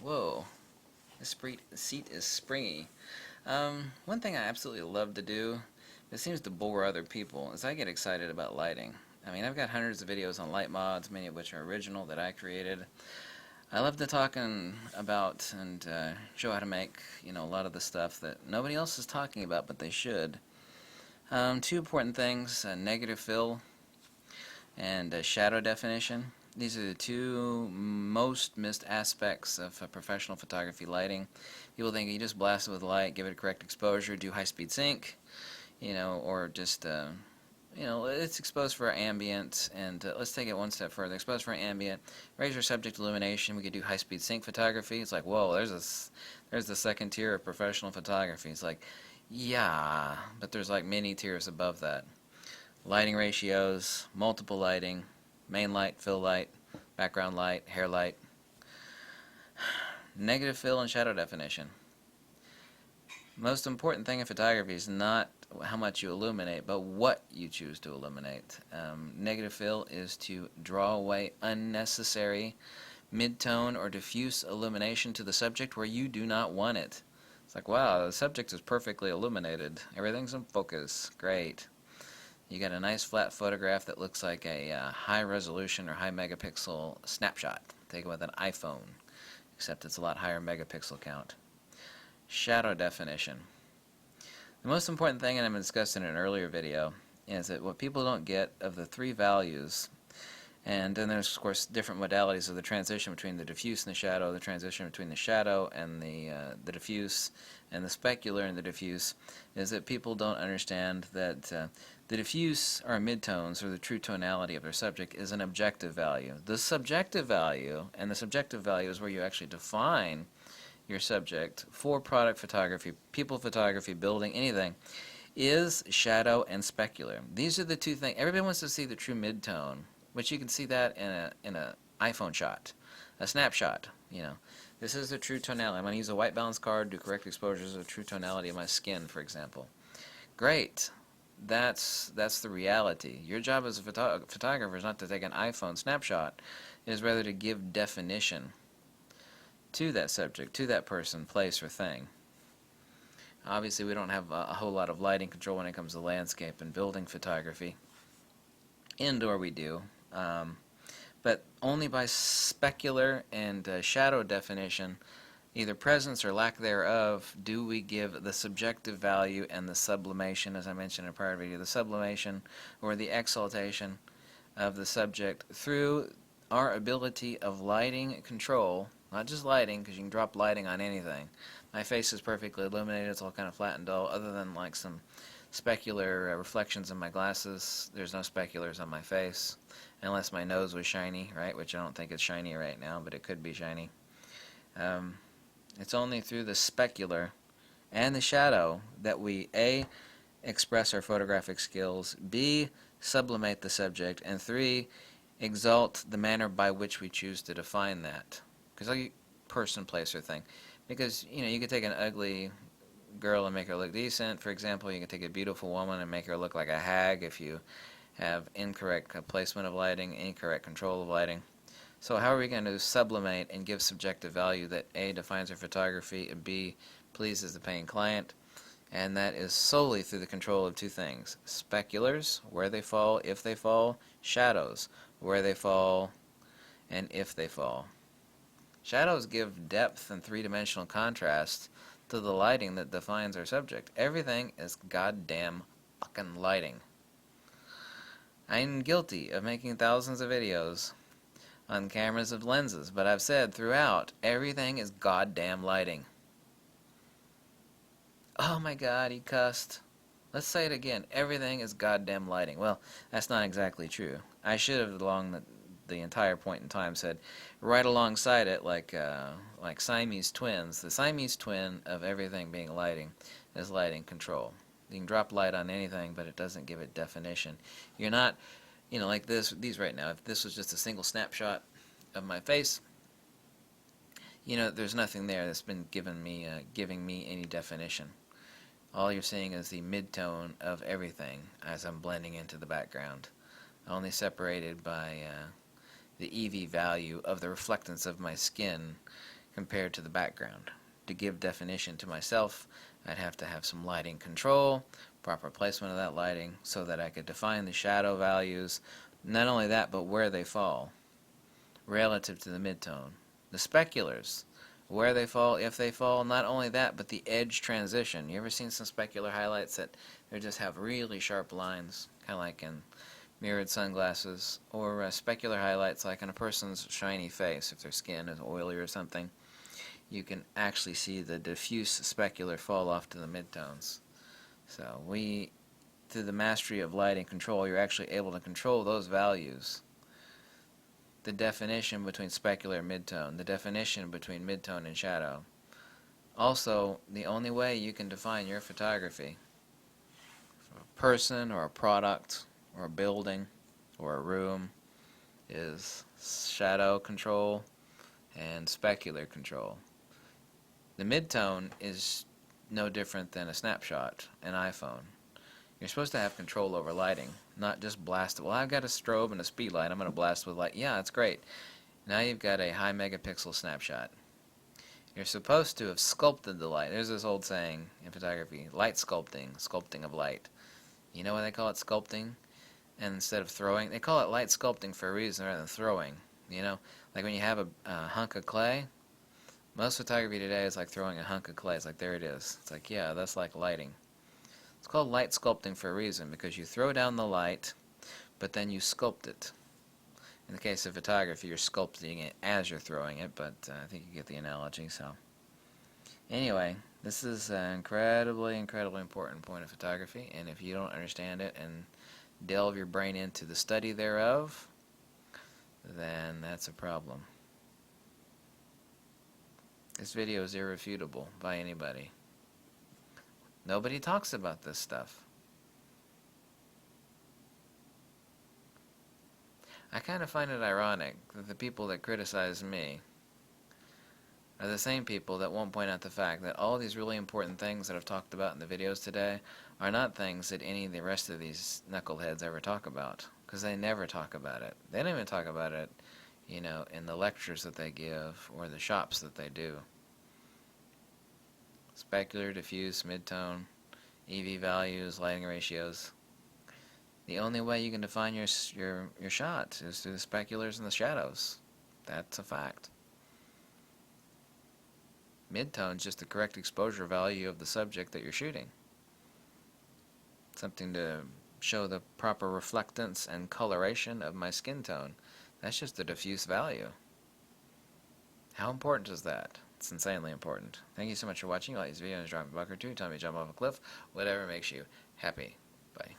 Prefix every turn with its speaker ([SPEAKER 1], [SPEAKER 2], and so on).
[SPEAKER 1] Whoa, this seat is springy. One thing I absolutely love to do, it seems to bore other people, is I get excited about lighting. I mean, I've got hundreds of videos on light mods, many of which are original that I created. I love to talk about and show how to make, a lot of the stuff that nobody else is talking about, but they should. Two important things, negative fill and shadow definition. These are the two most missed aspects of professional photography lighting. People think you just blast it with light, give it a correct exposure, do high-speed sync, or just, it's exposed for ambient, and let's take it one step further. Exposed for ambient, raise your subject illumination. We could do high-speed sync photography. It's like, whoa, there's the second tier of professional photography. It's like, yeah, but there's like many tiers above that. Lighting ratios, multiple lighting, main light, fill light, background light, hair light. Negative fill and shadow definition. Most important thing in photography is not how much you illuminate, but what you choose to illuminate. Negative fill is to draw away unnecessary mid-tone or diffuse illumination to the subject where you do not want it. It's like, wow, the subject is perfectly illuminated. Everything's in focus. Great. You got a nice flat photograph that looks like a high resolution or high megapixel snapshot taken with an iPhone, except it's a lot higher megapixel count. Shadow definition. The most important thing, and I've discussed in an earlier video, is that what people don't get of the three values, and then there's of course different modalities of the transition between the diffuse and the shadow, the transition between the shadow and the diffuse, and the specular and the diffuse, is that people don't understand that the diffuse or midtones, or the true tonality of their subject, is an objective value. The subjective value, and the subjective value is where you actually define your subject for product photography, people photography, building, anything, is shadow and specular. These are the two things. Everybody wants to see the true midtone, which you can see that in a iPhone shot, a snapshot. This is the true tonality. I'm going to use a white balance card, do correct exposures of the true tonality of my skin, for example. Great. That's the reality. Your job as a photographer is not to take an iPhone snapshot. It is rather to give definition to that subject, to that person, place, or thing. Obviously, we don't have a whole lot of lighting control when it comes to landscape and building photography. Indoor we do, but only by specular and shadow definition, either presence or lack thereof, do we give the subjective value and the sublimation, as I mentioned in a prior video, the sublimation or the exaltation of the subject through our ability of lighting control. Not just lighting, because you can drop lighting on anything. My face is perfectly illuminated, it's all kind of flat and dull, other than like some specular reflections in my glasses. There's no speculars on my face, unless my nose was shiny, right? Which I don't think it's shiny right now, but it could be shiny. It's only through the specular and the shadow that we A, express our photographic skills, B, sublimate the subject, and 3, exalt the manner by which we choose to define that. Because like person, place, or thing. Because, you could take an ugly girl and make her look decent, for example. You can take a beautiful woman and make her look like a hag if you have incorrect placement of lighting, incorrect control of lighting. So how are we going to sublimate and give subjective value that A, defines our photography, and B, pleases the paying client? And that is solely through the control of two things. Speculars, where they fall, if they fall. Shadows, where they fall, and if they fall. Shadows give depth and three-dimensional contrast to the lighting that defines our subject. Everything is goddamn fucking lighting. I'm guilty of making thousands of videos on cameras of lenses, but I've said throughout, everything is goddamn lighting. Oh my god, he cussed. Let's say it again. Everything is goddamn lighting. Well, that's not exactly true. I should have, along the entire point in time, said right alongside it, like Siamese twins. The Siamese twin of everything being lighting is lighting control. You can drop light on anything, but it doesn't give it definition. You're not, like these right now. If this was just a single snapshot of my face, there's nothing there that's been giving me any definition. All you're seeing is the mid-tone of everything as I'm blending into the background. only separated by the EV value of the reflectance of my skin compared to the background. To give definition to myself, I'd have to have some lighting control, proper placement of that lighting, so that I could define the shadow values. Not only that, but where they fall relative to the midtone. The speculars, where they fall, if they fall, not only that, but the edge transition. You ever seen some specular highlights that they just have really sharp lines, kind of like in mirrored sunglasses, or specular highlights like in a person's shiny face, if their skin is oily or something. You can actually see the diffuse specular fall off to the midtones. So through the mastery of lighting control, you're actually able to control those values. The definition between specular and midtone, the definition between midtone and shadow. Also, the only way you can define your photography, a person or a product or a building or a room, is shadow control and specular control. The midtone is no different than a snapshot, an iPhone. You're supposed to have control over lighting, not just blast it. Well, I've got a strobe and a speed light. I'm going to blast with light. Yeah, that's great. Now you've got a high megapixel snapshot. You're supposed to have sculpted the light. There's this old saying in photography, light sculpting, sculpting of light. You know why they call it sculpting? And instead of throwing, they call it light sculpting for a reason rather than throwing. You know, like when you have a hunk of clay, most photography today is like throwing a hunk of clay. It's like, there it is. It's like, yeah, that's like lighting. It's called light sculpting for a reason, because you throw down the light, but then you sculpt it. In the case of photography, you're sculpting it as you're throwing it, but I think you get the analogy. So, anyway, this is an incredibly, incredibly important point of photography, and if you don't understand it and delve your brain into the study thereof, then that's a problem. This video is irrefutable by anybody. Nobody talks about this stuff. I kind of find it ironic that the people that criticize me are the same people that won't point out the fact that all these really important things that I've talked about in the videos today are not things that any of the rest of these knuckleheads ever talk about, because they never talk about it. They don't even talk about it, you know, in the lectures that they give or the shops that they do. Specular, diffuse, midtone, EV values, lighting ratios. The only way you can define your shot is through the speculars and the shadows. That's a fact. Midtone is just the correct exposure value of the subject that you're shooting. Something to show the proper reflectance and coloration of my skin tone. That's just the diffuse value. How important is that? It's insanely important. Thank you so much for watching. Like these videos, drop me a buck or two, tell me to jump off a cliff, whatever makes you happy. Bye.